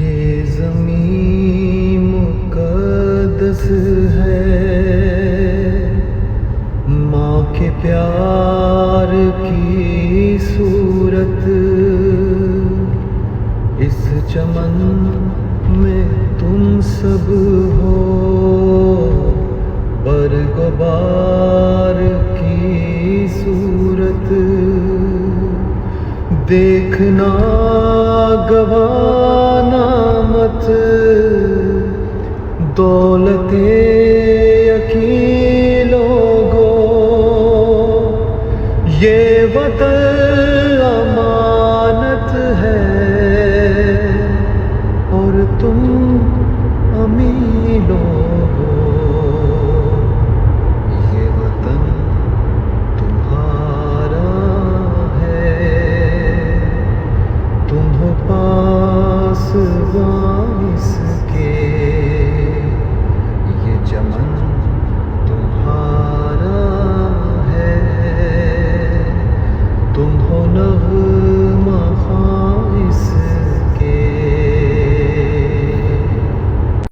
یہ زمین مقدس ہے، ماں کے پیار کی صورت، اس چمن میں تم سب ہو، برگ و بار کی صورت، دیکھنا گوانا مت دولت